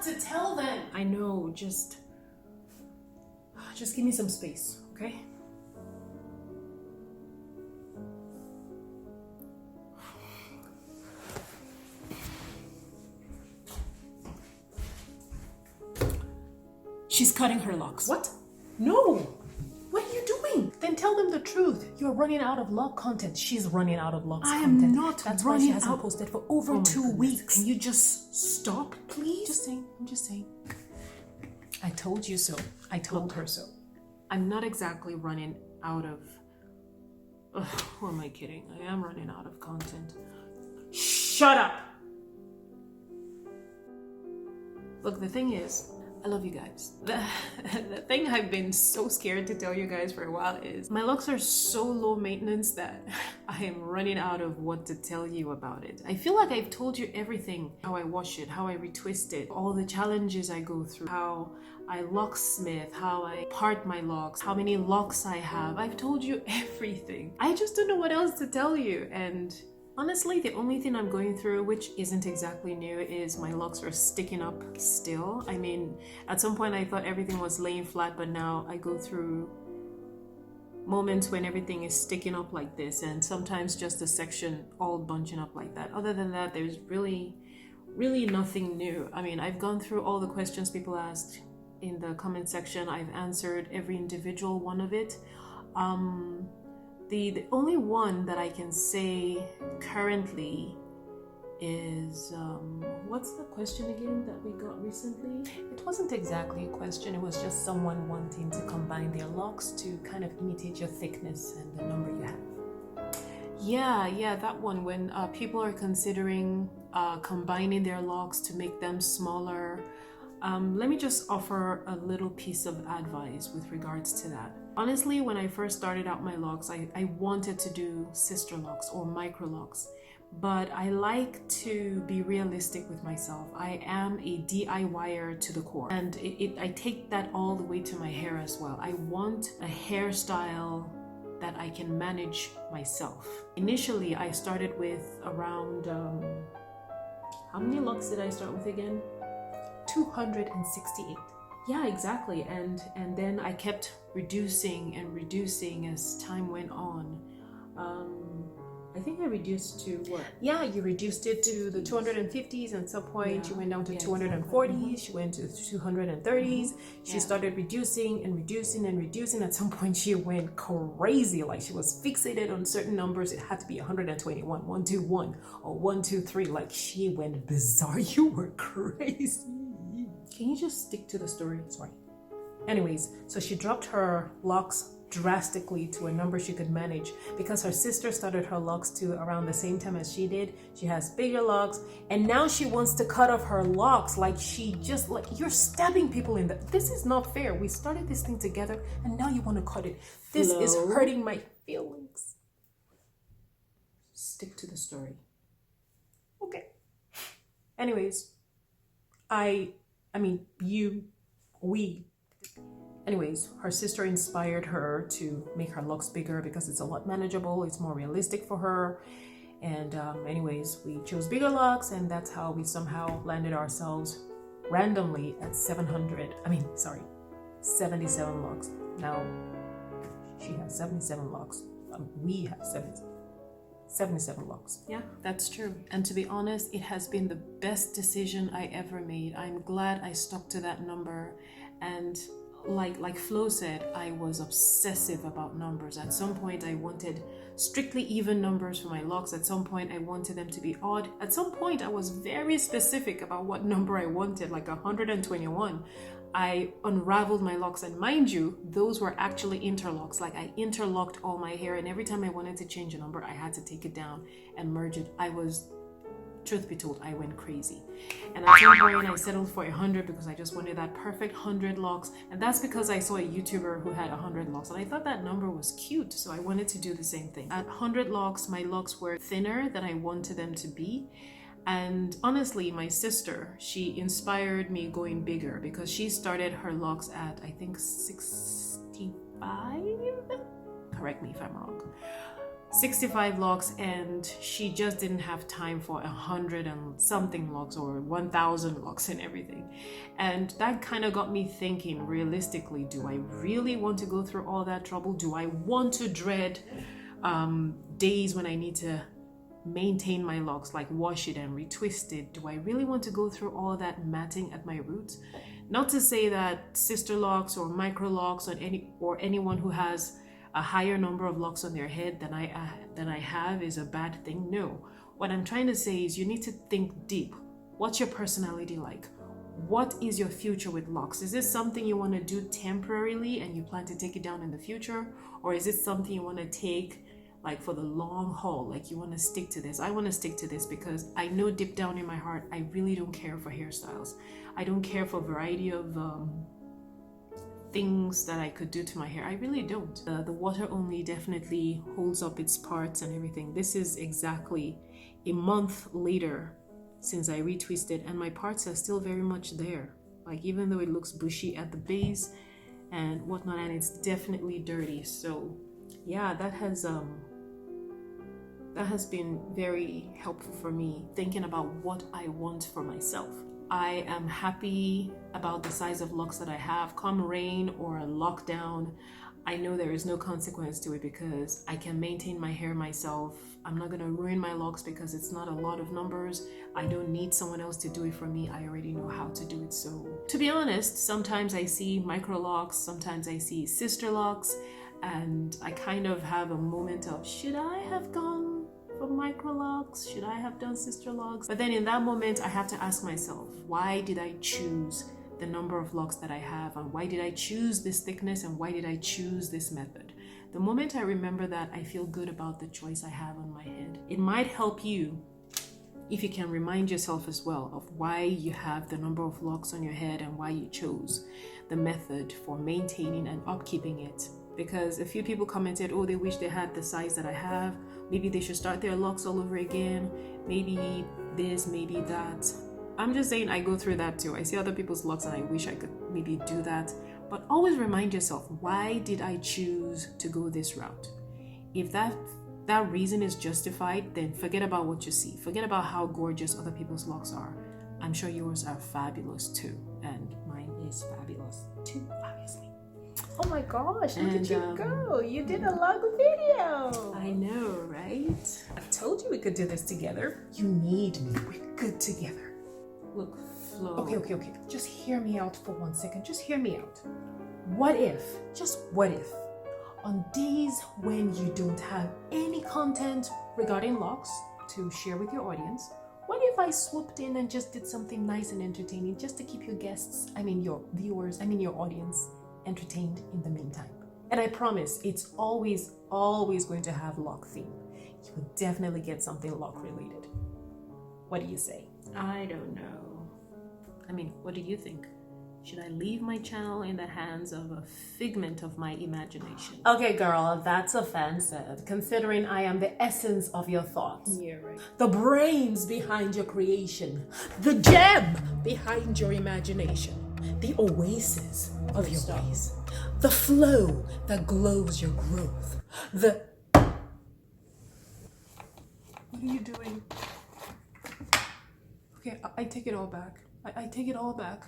to tell them. I know, just give me some space, okay? She's cutting her locks. What? No! What are you doing? Then tell them the truth. You're running out of lock content. She's running out of locks content. I am not. That's why she hasn't posted for over 2 weeks. Can you just stop, please? I'm just saying. I told you so. I told her so. I'm not exactly running out of... who am I kidding? I am running out of content. Shut up! Look, the thing is, I love you guys. The thing I've been so scared to tell you guys for a while is my locks are so low maintenance that I am running out of what to tell you about it. I feel like I've told you everything. How I wash it, how I retwist it, all the challenges I go through, how I locksmith, how I part my locks, how many locks I have. I've told you everything. I just don't know what else to tell you. And honestly, the only thing I'm going through, which isn't exactly new, is my locks are sticking up still. I mean, at some point I thought everything was laying flat, but now I go through moments when everything is sticking up like this, and sometimes just a section all bunching up like that. Other than that, there's really nothing new. I mean, I've gone through all the questions people asked in the comment section. I've answered every individual one of it. The only one that I can say currently is, what's the question again that we got recently? It wasn't exactly a question, it was just someone wanting to combine their locks to kind of imitate your thickness and the number you have. Yeah, that one, when people are considering combining their locks to make them smaller. Let me just offer a little piece of advice with regards to that. Honestly, when I first started out my locks, I wanted to do sister locks or micro locks, but I like to be realistic with myself. I am a DIYer to the core, and I take that all the way to my hair as well. I want a hairstyle that I can manage myself. Initially, I started with around, how many locks did I start with again? 268. Yeah, exactly. And then I kept reducing as time went on. I think I reduced to what? Yeah, you reduced it to the 250s. At some point, you went down to 240s. She went to 230s. She started reducing. At some point, she went crazy. Like, she was fixated on certain numbers. It had to be 121, 121, or 123. Like, she went bizarre. You were crazy. Can you just stick to the story? Sorry. Anyways, so she dropped her locks drastically to a number she could manage because her sister started her locks to around the same time as she did. She has bigger locks, and now she wants to cut off her locks. Like, she just, like, you're stabbing people in the... This is not fair. We started this thing together, and now you want to cut it. This is hurting my feelings. Stick to the story. Okay. Anyways, Anyways, her sister inspired her to make her locks bigger because it's a lot manageable, it's more realistic for her. And anyways, we chose bigger locks, and that's how we somehow landed ourselves randomly at 77 locks. Now, she has 77 locks. We have 77 locks. Yeah, that's true. And to be honest, it has been the best decision I ever made. I'm glad I stuck to that number. And like Flo said, I was obsessive about numbers. At some point, I wanted strictly even numbers for my locks. At some point, I wanted them to be odd. At some point, I was very specific about what number I wanted, like 121. I unraveled my locks, and mind you, those were actually interlocks. Like, I interlocked all my hair, and every time I wanted to change a number, I had to take it down and merge it. Truth be told, I went crazy. And at some point, I settled for 100 because I just wanted that perfect 100 locks. And that's because I saw a YouTuber who had 100 locks, and I thought that number was cute, so I wanted to do the same thing. At 100 locks, my locks were thinner than I wanted them to be. And honestly, my sister, she inspired me going bigger because she started her locks at, I think, 65? Correct me if I'm wrong. 65 locks, and she just didn't have time for 100 and something locks or 1,000 locks and everything. And that kind of got me thinking, realistically, do I really want to go through all that trouble? Do I want to dread days when I need to maintain my locks, like wash it and retwist it? Do I really want to go through all that matting at my roots? Not to say that sister locks or micro locks or anyone who has a higher number of locks on their head than I have is a bad thing. No. What I'm trying to say is you need to think deep. What's your personality like? What is your future with locks? Is this something you want to do temporarily and you plan to take it down in the future? Or is it something you want to take like for the long haul? Like you want to stick to this? I want to stick to this because I know deep down in my heart, I really don't care for hairstyles. I don't care for a variety of things that I could do to my hair. I really don't. The water only definitely holds up its parts and everything. This is exactly a month later since I retwisted, and my parts are still very much there. Like even though it looks bushy at the base and whatnot, and it's definitely dirty. So yeah, that has been very helpful for me, thinking about what I want for myself. I am happy about the size of locks that I have. Come rain or lockdown, I know there is no consequence to it because I can maintain my hair myself. I'm not going to ruin my locks because it's not a lot of numbers. I don't need someone else to do it for me. I already know how to do it. So to be honest, sometimes I see micro locks, sometimes I see sister locks, and I kind of have a moment of, should I have gone for micro locks? Should I have done sister locks? But then in that moment, I have to ask myself, why did I choose the number of locks that I have? And why did I choose this thickness? And why did I choose this method? The moment I remember that, I feel good about the choice I have on my head. It might help you if you can remind yourself as well of why you have the number of locks on your head and why you chose the method for maintaining and upkeeping it. Because a few people commented, oh, they wish they had the size that I have. Maybe they should start their locks all over again. Maybe this, maybe that. I'm just saying I go through that too. I see other people's locks and I wish I could maybe do that. But always remind yourself, why did I choose to go this route? If that reason is justified, then forget about what you see. Forget about how gorgeous other people's locks are. I'm sure yours are fabulous too. And mine is fabulous too, obviously. Oh my gosh, look at you go. You did a long video. I know, right? I told you we could do this together. You need me. We're good together. Look, Flo. Okay. Just hear me out for 1 second. Just hear me out. What if, just what if, on days when you don't have any content regarding locks to share with your audience, what if I swooped in and just did something nice and entertaining just to keep your audience entertained in the meantime? And I promise it's always going to have lock theme. You will definitely get something lock related. What do you say? I don't know. I mean, what do you think? Should I leave my channel in the hands of a figment of my imagination? Okay, girl, that's offensive, considering I am the essence of your thoughts. Yeah, right. The brains behind your creation. The gem behind your imagination. The oasis of your ways. The flow that glows your growth. What are you doing? Okay, I take it all back. I take it all back.